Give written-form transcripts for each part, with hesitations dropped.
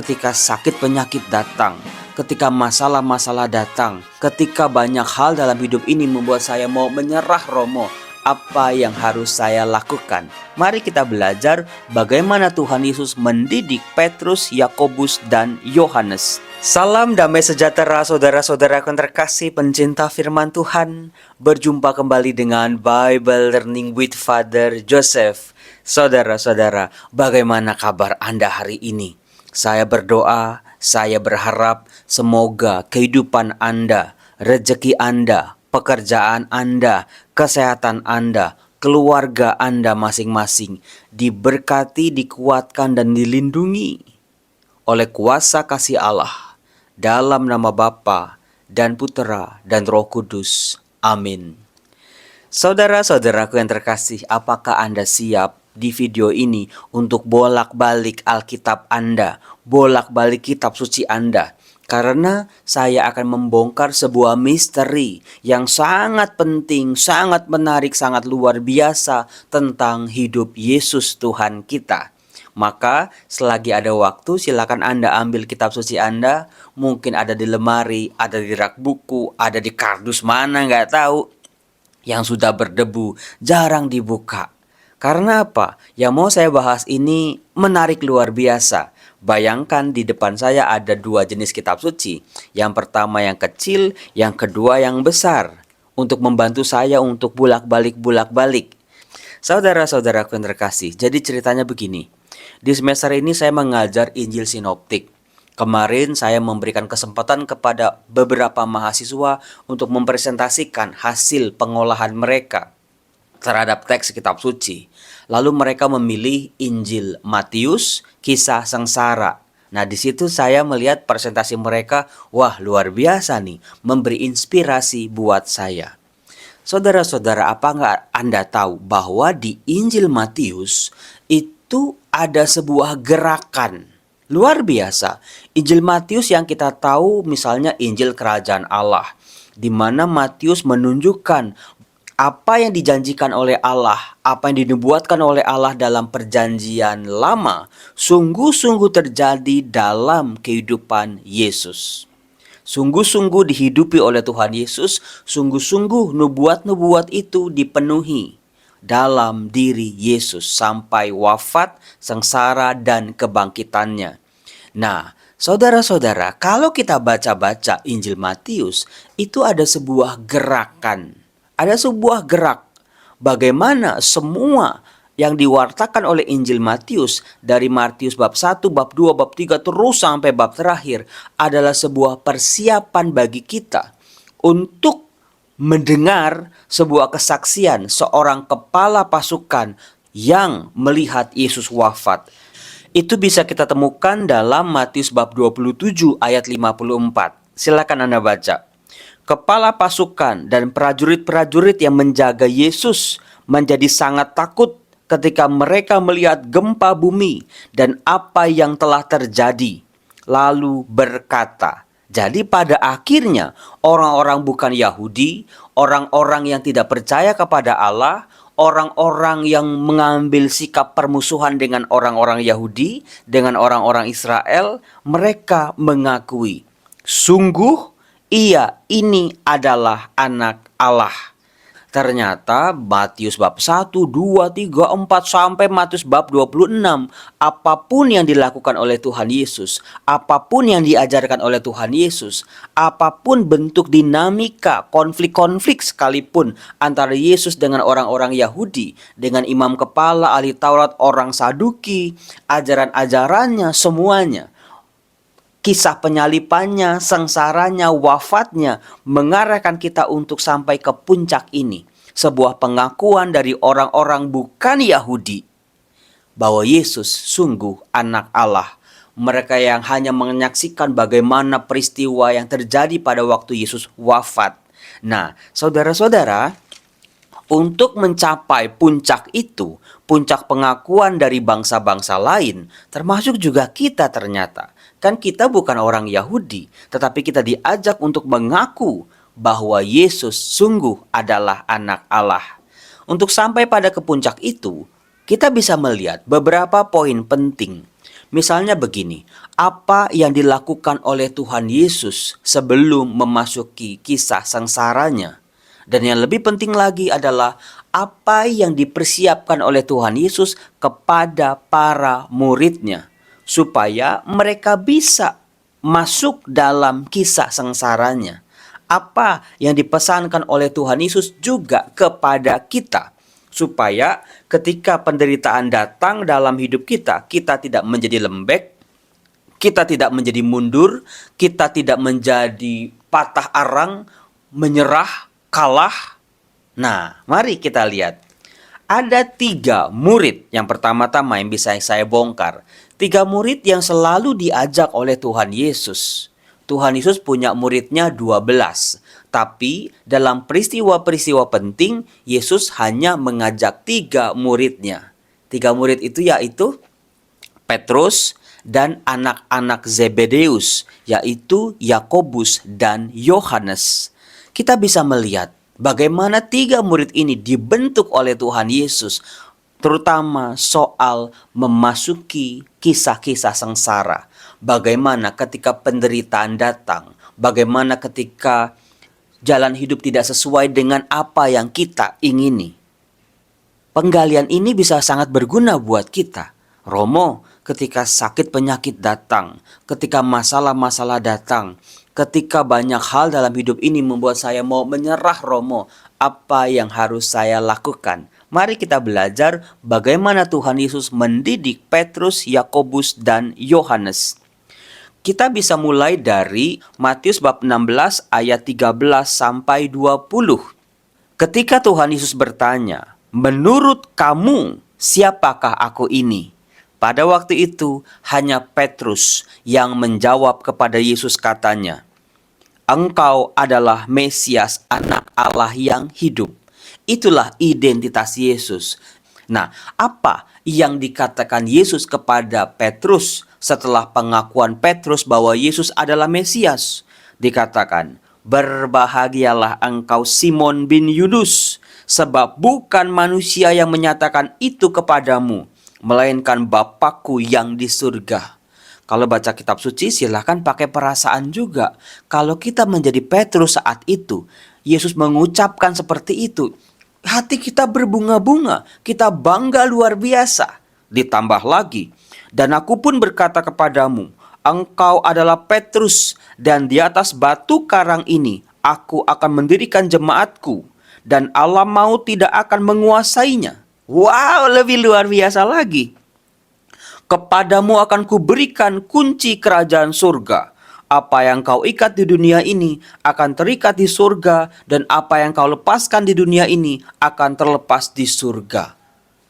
ketika sakit penyakit datang, ketika masalah-masalah datang, ketika banyak hal dalam hidup ini membuat saya mau menyerah Romo, apa yang harus saya lakukan? Mari kita belajar bagaimana Tuhan Yesus mendidik Petrus, Yakobus, dan Yohanes. Salam damai sejahtera saudara-saudara yang terkasih pencinta firman Tuhan. Berjumpa kembali dengan Bible Learning with Father Joseph. Saudara-saudara, bagaimana kabar Anda hari ini? Saya berdoa, saya berharap semoga kehidupan Anda, rezeki Anda, pekerjaan Anda, kesehatan Anda, keluarga Anda masing-masing diberkati, dikuatkan, dan dilindungi oleh kuasa kasih Allah dalam nama Bapa dan Putera dan Roh Kudus. Amin. Saudara-saudaraku yang terkasih, apakah Anda siap di video ini untuk bolak-balik Alkitab Anda, bolak-balik kitab suci Anda? Karena saya akan membongkar sebuah misteri yang sangat penting, sangat menarik, sangat luar biasa tentang hidup Yesus Tuhan kita. Maka selagi ada waktu, silakan Anda ambil kitab suci Anda. Mungkin ada di lemari, ada di rak buku, ada di kardus mana nggak tahu, yang sudah berdebu, jarang dibuka. Karena apa? Yang mau saya bahas ini menarik luar biasa. Bayangkan di depan saya ada dua jenis kitab suci. Yang pertama yang kecil, yang kedua yang besar. Untuk membantu saya untuk bolak-balik. Saudara-saudaraku yang terkasih, jadi ceritanya begini. Di semester ini saya mengajar Injil Sinoptik. Kemarin saya memberikan kesempatan kepada beberapa mahasiswa untuk mempresentasikan hasil pengolahan mereka terhadap teks kitab suci. Lalu mereka memilih Injil Matius, kisah sengsara. Nah, di situ saya melihat presentasi mereka, wah luar biasa nih, memberi inspirasi buat saya. Saudara-saudara, apa nggak Anda tahu bahwa di Injil Matius itu ada sebuah gerakan luar biasa. Injil Matius yang kita tahu misalnya Injil Kerajaan Allah, di mana Matius menunjukkan apa yang dijanjikan oleh Allah, apa yang dinubuatkan oleh Allah dalam perjanjian lama, sungguh-sungguh terjadi dalam kehidupan Yesus. Sungguh-sungguh dihidupi oleh Tuhan Yesus, sungguh-sungguh nubuat-nubuat itu dipenuhi dalam diri Yesus sampai wafat, sengsara, dan kebangkitannya. Nah, saudara-saudara, kalau kita baca-baca Injil Matius, itu ada sebuah gerakan. Ada sebuah gerak bagaimana semua yang diwartakan oleh Injil Matius dari Matius bab 1, bab 2, bab 3 terus sampai bab terakhir adalah sebuah persiapan bagi kita untuk mendengar sebuah kesaksian seorang kepala pasukan yang melihat Yesus wafat. Itu bisa kita temukan dalam Matius bab 27 ayat 54. Silakan Anda baca. Kepala pasukan dan prajurit-prajurit yang menjaga Yesus menjadi sangat takut ketika mereka melihat gempa bumi dan apa yang telah terjadi. Lalu berkata, jadi pada akhirnya orang-orang bukan Yahudi, orang-orang yang tidak percaya kepada Allah, orang-orang yang mengambil sikap permusuhan dengan orang-orang Yahudi, dengan orang-orang Israel, mereka mengakui, sungguh ia ini adalah anak Allah. Ternyata Matius bab 1, 2, 3, 4 sampai Matius bab 26, apapun yang dilakukan oleh Tuhan Yesus, apapun yang diajarkan oleh Tuhan Yesus, apapun bentuk dinamika, konflik-konflik sekalipun antara Yesus dengan orang-orang Yahudi, dengan imam kepala, ahli Taurat, orang Saduki, ajaran-ajarannya, semuanya, kisah penyalipannya, sengsaranya, wafatnya mengarahkan kita untuk sampai ke puncak ini. Sebuah pengakuan dari orang-orang bukan Yahudi bahwa Yesus sungguh anak Allah. Mereka yang hanya menyaksikan bagaimana peristiwa yang terjadi pada waktu Yesus wafat. Nah, saudara-saudara, untuk mencapai puncak itu, puncak pengakuan dari bangsa-bangsa lain, termasuk juga kita ternyata. Kan kita bukan orang Yahudi, tetapi kita diajak untuk mengaku bahwa Yesus sungguh adalah anak Allah. Untuk sampai pada ke puncak itu, kita bisa melihat beberapa poin penting. Misalnya begini, apa yang dilakukan oleh Tuhan Yesus sebelum memasuki kisah sengsaranya? Dan yang lebih penting lagi adalah apa yang dipersiapkan oleh Tuhan Yesus kepada para muridnya, supaya mereka bisa masuk dalam kisah sengsaranya. Apa yang dipesankan oleh Tuhan Yesus juga kepada kita, supaya ketika penderitaan datang dalam hidup kita, kita tidak menjadi lembek, kita tidak menjadi mundur, kita tidak menjadi patah arang, menyerah, kalah. Nah, mari kita lihat. Ada 3 murid yang pertama-tama yang bisa saya bongkar. 3 murid yang selalu diajak oleh Tuhan Yesus. Tuhan Yesus punya muridnya 12. Tapi dalam peristiwa-peristiwa penting, Yesus hanya mengajak 3 muridnya. 3 murid itu yaitu Petrus dan anak-anak Zebedeus, yaitu Yakobus dan Yohanes. Kita bisa melihat bagaimana 3 murid ini dibentuk oleh Tuhan Yesus, terutama soal memasuki kisah-kisah sengsara. Bagaimana ketika penderitaan datang, bagaimana ketika jalan hidup tidak sesuai dengan apa yang kita ingini. Penggalian ini bisa sangat berguna buat kita. Romo, ketika sakit penyakit datang, ketika masalah-masalah datang, ketika banyak hal dalam hidup ini membuat saya mau menyerah, Romo, apa yang harus saya lakukan? Mari kita belajar bagaimana Tuhan Yesus mendidik Petrus, Yakobus, dan Yohanes. Kita bisa mulai dari Matius bab 16 ayat 13 sampai 20. Ketika Tuhan Yesus bertanya, "Menurut kamu, siapakah aku ini?" Pada waktu itu hanya Petrus yang menjawab kepada Yesus, katanya, "Engkau adalah Mesias, anak Allah yang hidup." Itulah identitas Yesus. Nah, apa yang dikatakan Yesus kepada Petrus setelah pengakuan Petrus bahwa Yesus adalah Mesias? Dikatakan, "Berbahagialah engkau Simon bin Yunus, sebab bukan manusia yang menyatakan itu kepadamu, melainkan Bapakku yang di surga." Kalau baca kitab suci silahkan pakai perasaan juga. Kalau kita menjadi Petrus saat itu, Yesus mengucapkan seperti itu, hati kita berbunga-bunga, kita bangga luar biasa. Ditambah lagi, "Dan aku pun berkata kepadamu, engkau adalah Petrus, dan di atas batu karang ini aku akan mendirikan jemaatku, dan alam maut tidak akan menguasainya." Wow, lebih luar biasa lagi. "Kepadamu akan kuberikan kunci kerajaan surga. Apa yang kau ikat di dunia ini akan terikat di surga, dan apa yang kau lepaskan di dunia ini akan terlepas di surga."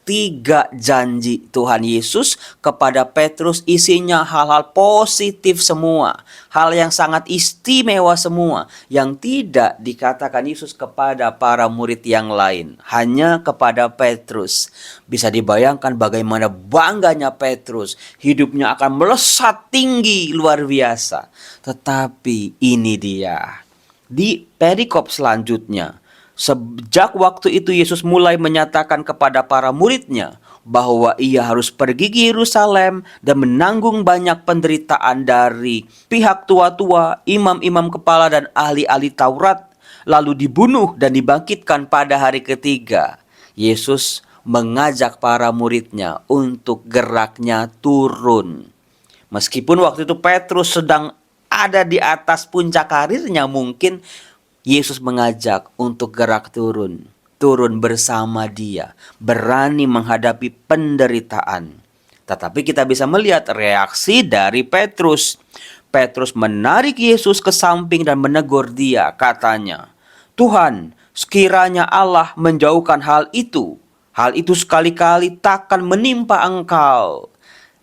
3 janji Tuhan Yesus kepada Petrus isinya hal-hal positif semua. Hal yang sangat istimewa semua, yang tidak dikatakan Yesus kepada para murid yang lain, hanya kepada Petrus. Bisa dibayangkan bagaimana bangganya Petrus, hidupnya akan melesat tinggi luar biasa. Tetapi ini dia, di perikop selanjutnya, sejak waktu itu Yesus mulai menyatakan kepada para muridnya bahwa ia harus pergi ke Yerusalem dan menanggung banyak penderitaan dari pihak tua-tua, imam-imam kepala, dan ahli-ahli Taurat, lalu dibunuh dan dibangkitkan pada hari ketiga. Yesus mengajak para muridnya untuk geraknya turun. Meskipun waktu itu Petrus sedang ada di atas puncak karirnya, mungkin Yesus mengajak untuk gerak turun bersama dia, berani menghadapi penderitaan. Tetapi kita bisa melihat reaksi dari Petrus. Petrus menarik Yesus ke samping dan menegur dia, katanya, "Tuhan, sekiranya Allah menjauhkan hal itu sekali-kali takkan menimpa engkau."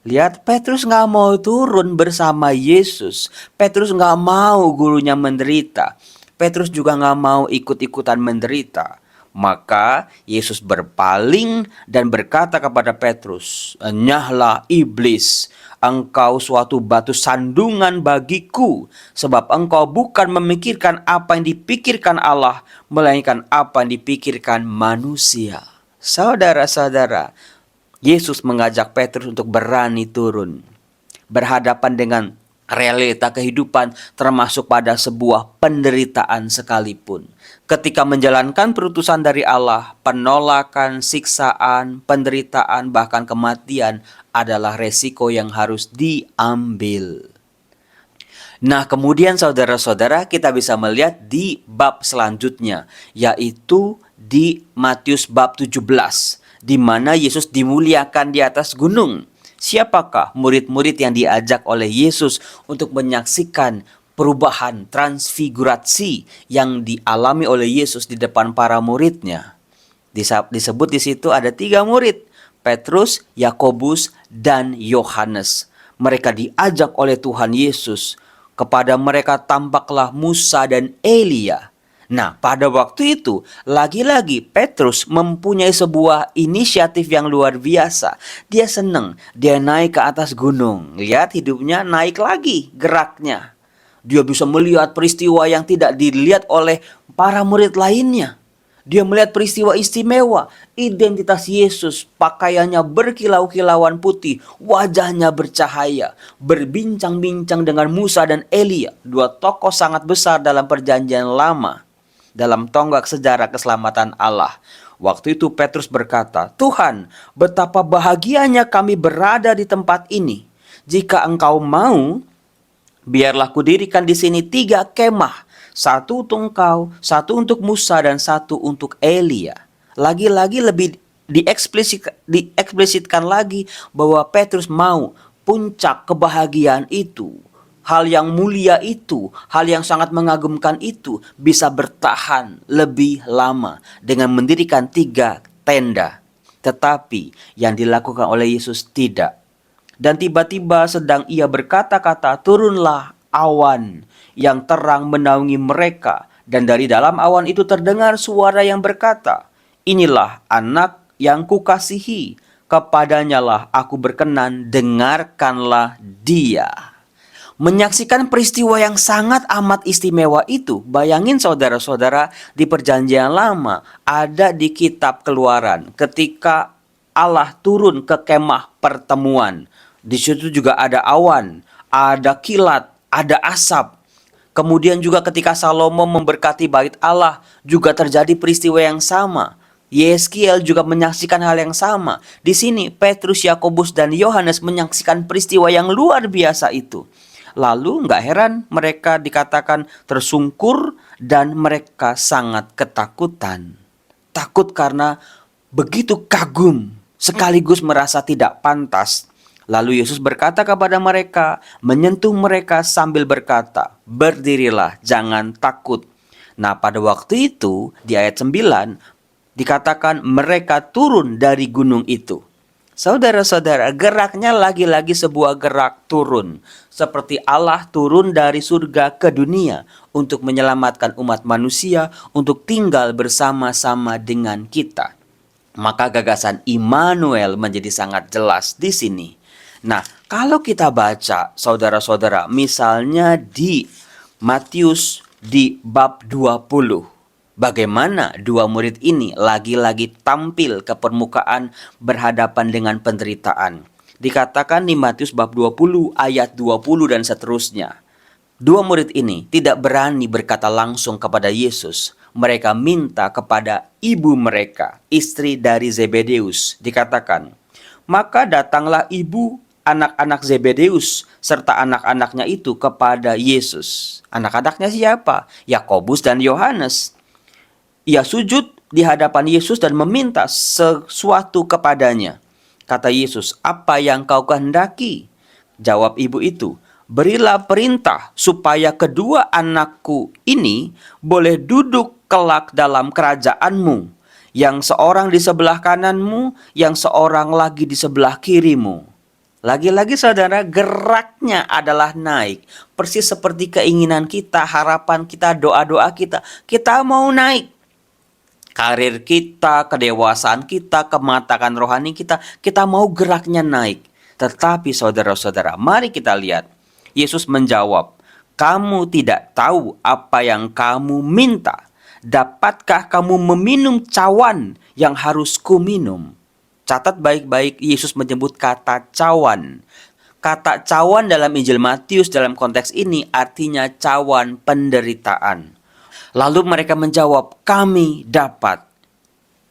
Lihat, Petrus gak mau turun bersama Yesus. Petrus gak mau gurunya menderita. Petrus juga gak mau ikut-ikutan menderita. Maka Yesus berpaling dan berkata kepada Petrus, "Enyahlah iblis, engkau suatu batu sandungan bagiku, sebab engkau bukan memikirkan apa yang dipikirkan Allah, melainkan apa yang dipikirkan manusia." Saudara-saudara, Yesus mengajak Petrus untuk berani turun. berhadapan dengan realita kehidupan termasuk pada sebuah penderitaan sekalipun. Ketika menjalankan perutusan dari Allah, penolakan, siksaan, penderitaan, bahkan kematian adalah resiko yang harus diambil. Nah, kemudian saudara-saudara, kita bisa melihat di bab selanjutnya, yaitu di Matius bab 17, di mana Yesus dimuliakan di atas gunung. Siapakah murid-murid yang diajak oleh Yesus untuk menyaksikan perubahan transfigurasi yang dialami oleh Yesus di depan para muridnya? Disebut di situ ada 3 murid, Petrus, Yakobus, dan Yohanes. Mereka diajak oleh Tuhan Yesus. Kepada mereka tampaklah Musa dan Elia. Nah, pada waktu itu, lagi-lagi Petrus mempunyai sebuah inisiatif yang luar biasa. Dia senang, dia naik ke atas gunung. Lihat hidupnya naik lagi geraknya. Dia bisa melihat peristiwa yang tidak dilihat oleh para murid lainnya. Dia melihat peristiwa istimewa, identitas Yesus, pakaiannya berkilau-kilauan putih, wajahnya bercahaya, berbincang-bincang dengan Musa dan Elia, 2 tokoh sangat besar dalam perjanjian lama, dalam tonggak sejarah keselamatan Allah. Waktu itu Petrus berkata, "Tuhan, betapa bahagianya kami berada di tempat ini. Jika Engkau mau, biarlah kudirikan di sini 3 kemah. 1 untuk Engkau, 1 untuk Musa, dan 1 untuk Elia." Lagi-lagi lebih dieksplisitkan lagi bahwa Petrus mau puncak kebahagiaan itu, hal yang mulia itu, hal yang sangat mengagumkan itu bisa bertahan lebih lama dengan mendirikan 3 tenda. Tetapi yang dilakukan oleh Yesus tidak. Dan tiba-tiba sedang ia berkata-kata, turunlah awan yang terang menaungi mereka. Dan dari dalam awan itu terdengar suara yang berkata, "Inilah anak yang kukasihi, kepadanyalah aku berkenan, dengarkanlah dia." Menyaksikan peristiwa yang sangat amat istimewa itu, bayangin saudara-saudara, di perjanjian lama ada di kitab Keluaran ketika Allah turun ke kemah pertemuan. Di situ juga ada awan, ada kilat, ada asap. Kemudian juga ketika Salomo memberkati bait Allah, juga terjadi peristiwa yang sama. Yeskiel juga menyaksikan hal yang sama. Di sini Petrus, Yakobus, dan Yohanes menyaksikan peristiwa yang luar biasa itu. Lalu nggak heran mereka dikatakan tersungkur dan mereka sangat ketakutan. Takut karena begitu kagum, sekaligus merasa tidak pantas. Lalu Yesus berkata kepada mereka, menyentuh mereka sambil berkata, "Berdirilah, jangan takut." Nah, pada waktu itu di ayat 9 dikatakan mereka turun dari gunung itu. Saudara-saudara, geraknya lagi-lagi sebuah gerak turun. Seperti Allah turun dari surga ke dunia untuk menyelamatkan umat manusia, untuk tinggal bersama-sama dengan kita. Maka gagasan Immanuel menjadi sangat jelas di sini. Nah, kalau kita baca, saudara-saudara, misalnya di Matius di bab 20, bagaimana 2 murid ini lagi-lagi tampil ke permukaan berhadapan dengan penderitaan. Dikatakan di Matius bab 20 ayat 20 dan seterusnya. 2 murid ini tidak berani berkata langsung kepada Yesus. Mereka minta kepada ibu mereka, istri dari Zebedeus. Dikatakan, maka datanglah ibu anak-anak Zebedeus serta anak-anaknya itu kepada Yesus. Anak-anaknya siapa? Yakobus dan Yohanes. Ia sujud di hadapan Yesus dan meminta sesuatu kepadanya. Kata Yesus, "Apa yang kau kehendaki?" Jawab ibu itu, "Berilah perintah supaya kedua anakku ini boleh duduk kelak dalam kerajaanmu, yang seorang di sebelah kananmu, yang seorang lagi di sebelah kirimu." Lagi-lagi saudara, geraknya adalah naik. Persis seperti keinginan kita, harapan kita, doa-doa kita. Kita mau naik. Karir kita, kedewasaan kita, kematangan rohani kita, kita mau geraknya naik. Tetapi saudara-saudara, mari kita lihat. Yesus menjawab, "Kamu tidak tahu apa yang kamu minta. Dapatkah kamu meminum cawan yang harus kuminum?" Catat baik-baik, Yesus menyebut kata cawan. Kata cawan dalam Injil Matius dalam konteks ini artinya cawan penderitaan. Lalu mereka menjawab, kami dapat.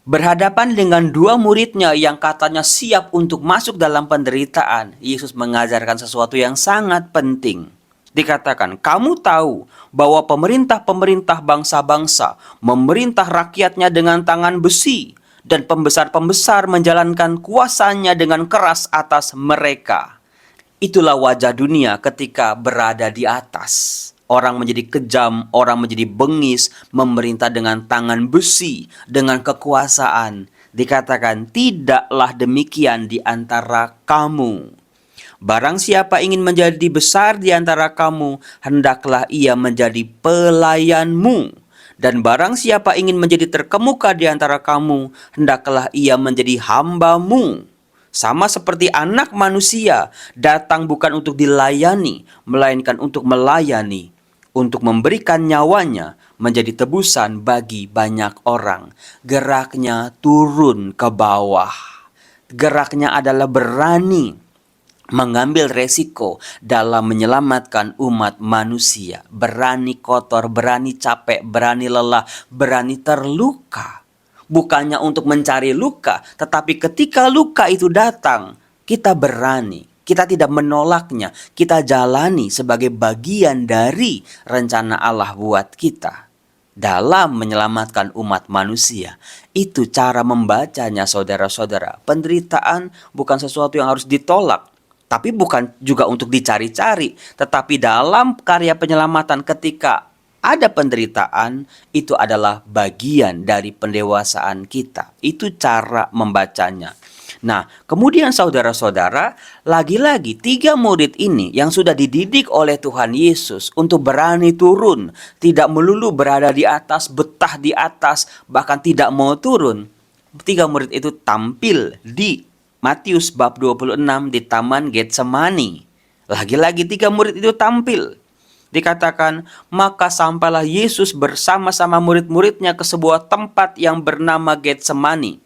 Berhadapan dengan dua muridnya yang katanya siap untuk masuk dalam penderitaan, Yesus mengajarkan sesuatu yang sangat penting. Dikatakan, kamu tahu bahwa pemerintah-pemerintah bangsa-bangsa memerintah rakyatnya dengan tangan besi, dan pembesar-pembesar menjalankan kuasanya dengan keras atas mereka. Itulah wajah dunia ketika berada di atas. Orang menjadi kejam, orang menjadi bengis, memerintah dengan tangan besi, dengan kekuasaan. Dikatakan, tidaklah demikian di antara kamu. Barang siapa ingin menjadi besar di antara kamu, hendaklah ia menjadi pelayanmu. Dan barang siapa ingin menjadi terkemuka di antara kamu, hendaklah ia menjadi hambamu. Sama seperti anak manusia, datang bukan untuk dilayani, melainkan untuk melayani, untuk memberikan nyawanya menjadi tebusan bagi banyak orang. Geraknya turun ke bawah. Geraknya adalah berani mengambil resiko dalam menyelamatkan umat manusia. Berani kotor, berani capek, berani lelah, berani terluka. Bukannya untuk mencari luka, tetapi ketika luka itu datang, kita berani. Kita tidak menolaknya, kita jalani sebagai bagian dari rencana Allah buat kita dalam menyelamatkan umat manusia. Itu cara membacanya, saudara-saudara. Penderitaan bukan sesuatu yang harus ditolak, tapi bukan juga untuk dicari-cari. Tetapi dalam karya penyelamatan ketika ada penderitaan, itu adalah bagian dari pendewasaan kita. Itu cara membacanya. Nah, kemudian saudara-saudara, lagi-lagi 3 murid ini yang sudah dididik oleh Tuhan Yesus untuk berani turun, tidak melulu berada di atas, betah di atas, bahkan tidak mau turun. 3 murid itu tampil di Matius bab 26 di Taman Getsemani. Lagi-lagi 3 murid itu tampil. Dikatakan, maka sampailah Yesus bersama-sama murid-muridnya ke sebuah tempat yang bernama Getsemani.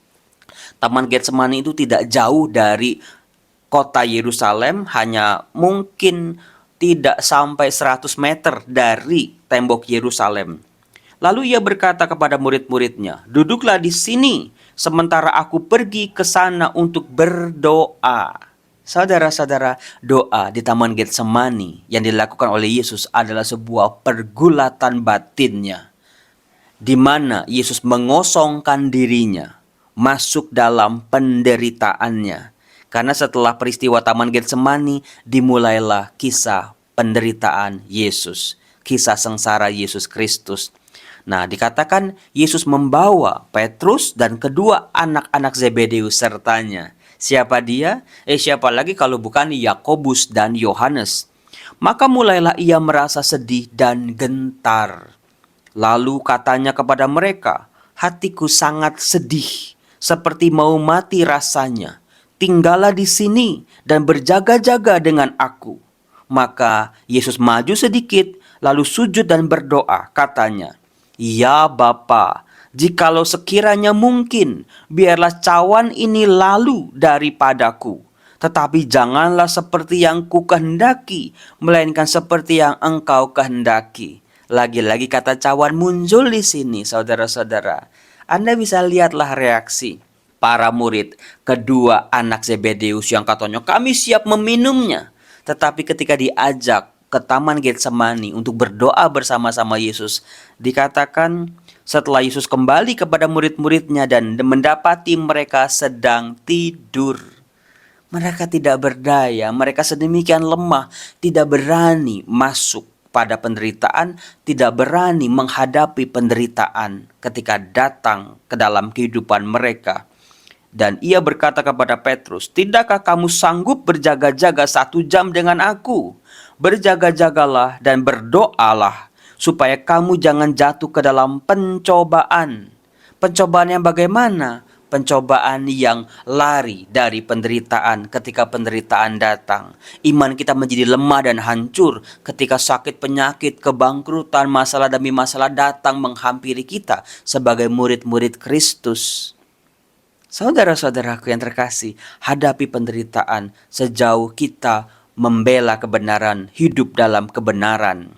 Taman Getsemani itu tidak jauh dari kota Yerusalem, hanya mungkin tidak sampai 100 meter dari tembok Yerusalem. Lalu ia berkata kepada murid-muridnya, duduklah di sini, sementara aku pergi ke sana untuk berdoa. Saudara-saudara, doa di Taman Getsemani yang dilakukan oleh Yesus adalah sebuah pergulatan batinnya, di mana Yesus mengosongkan dirinya, masuk dalam penderitaannya. Karena setelah peristiwa Taman Getsemani, dimulailah kisah penderitaan Yesus, kisah sengsara Yesus Kristus. Nah, dikatakan Yesus membawa Petrus dan kedua anak-anak Zebedeus sertanya. Siapa dia? Siapa lagi kalau bukan Yakobus dan Yohanes. Maka mulailah ia merasa sedih dan gentar. Lalu katanya kepada mereka, hatiku sangat sedih, seperti mau mati rasanya. Tinggallah di sini dan berjaga-jaga dengan aku. Maka Yesus maju sedikit, lalu sujud dan berdoa, katanya, ya Bapa, jikalau sekiranya mungkin, biarlah cawan ini lalu daripadaku. Tetapi janganlah seperti yang ku kehendaki, melainkan seperti yang Engkau kehendaki. Lagi-lagi kata cawan muncul di sini, saudara-saudara. Anda bisa lihatlah reaksi para murid, kedua anak Zebedeus yang katanya kami siap meminumnya. Tetapi ketika diajak ke Taman Getsemani untuk berdoa bersama-sama Yesus, dikatakan setelah Yesus kembali kepada murid-muridnya dan mendapati mereka sedang tidur. Mereka tidak berdaya, mereka sedemikian lemah, tidak berani masuk pada penderitaan, tidak berani menghadapi penderitaan ketika datang ke dalam kehidupan mereka. Dan ia berkata kepada Petrus, tidakkah kamu sanggup berjaga-jaga 1 jam dengan aku? Berjaga-jagalah dan berdoalah, supaya kamu jangan jatuh ke dalam pencobaan. Pencobaan yang bagaimana? Pencobaan yang lari dari penderitaan ketika penderitaan datang. Iman kita menjadi lemah dan hancur ketika sakit, penyakit, kebangkrutan, masalah demi masalah datang menghampiri kita sebagai murid-murid Kristus. Saudara-saudaraku yang terkasih, hadapi penderitaan sejauh kita membela kebenaran, hidup dalam kebenaran.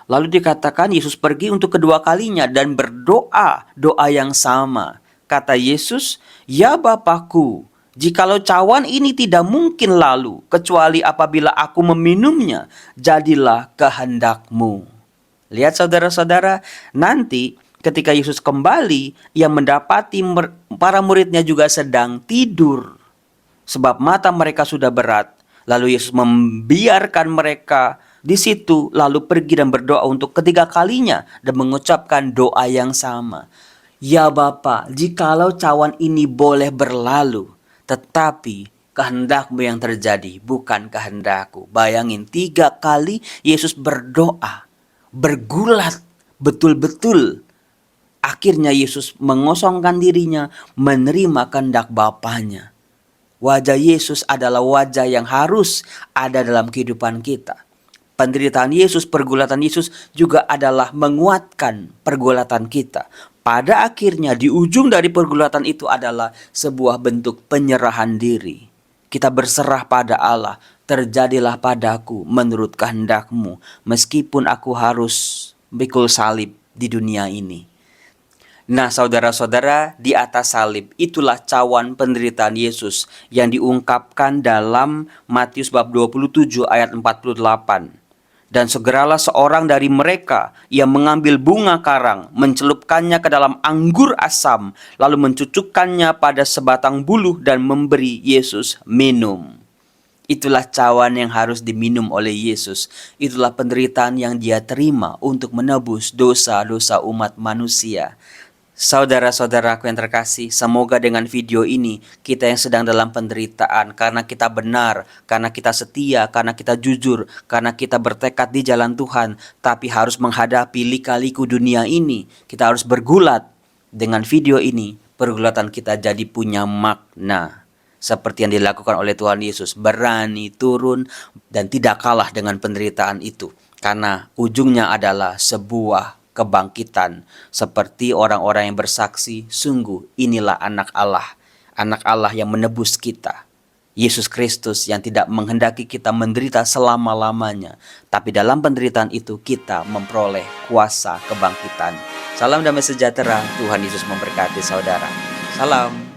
Lalu dikatakan Yesus pergi untuk kedua kalinya dan berdoa doa yang sama. Kata Yesus, "Ya Bapakku, jikalau cawan ini tidak mungkin lalu, kecuali apabila aku meminumnya, jadilah kehendak-Mu." Lihat saudara-saudara, nanti ketika Yesus kembali, ia mendapati para muridnya juga sedang tidur. Sebab mata mereka sudah berat. Lalu Yesus membiarkan mereka di situ, lalu pergi dan berdoa untuk ketiga kalinya dan mengucapkan doa yang sama. "Ya Bapa, jikalau cawan ini boleh berlalu, tetapi kehendak-Mu yang terjadi, bukan kehendakku." Bayangin, 3 kali Yesus berdoa, bergulat betul-betul. Akhirnya Yesus mengosongkan dirinya, menerima kehendak Bapanya. Wajah Yesus adalah wajah yang harus ada dalam kehidupan kita. Penderitaan Yesus, pergulatan Yesus juga adalah menguatkan pergulatan kita. Pada akhirnya di ujung dari pergulatan itu adalah sebuah bentuk penyerahan diri. Kita berserah pada Allah, "Terjadilah padaku menurut kehendak-Mu, meskipun aku harus pikul salib di dunia ini." Nah, saudara-saudara, di atas salib itulah cawan penderitaan Yesus yang diungkapkan dalam Matius bab 27 ayat 48. "Dan segeralah seorang dari mereka yang mengambil bunga karang, mencelupkannya ke dalam anggur asam, lalu mencucukkannya pada sebatang buluh dan memberi Yesus minum." Itulah cawan yang harus diminum oleh Yesus. Itulah penderitaan yang Dia terima untuk menebus dosa-dosa umat manusia. Saudara-saudaraku yang terkasih, semoga dengan video ini kita yang sedang dalam penderitaan karena kita benar, karena kita setia, karena kita jujur, karena kita bertekad di jalan Tuhan, tapi harus menghadapi lika-liku dunia ini, kita harus bergulat. Dengan video ini, pergulatan kita jadi punya makna. Seperti yang dilakukan oleh Tuhan Yesus, berani turun dan tidak kalah dengan penderitaan itu. Karena ujungnya adalah sebuah kebangkitan. Seperti orang-orang yang bersaksi, "Sungguh inilah anak Allah yang menebus kita." Yesus Kristus yang tidak menghendaki kita menderita selama-lamanya. Tapi dalam penderitaan itu kita memperoleh kuasa kebangkitan. Salam damai sejahtera, Tuhan Yesus memberkati saudara. Salam.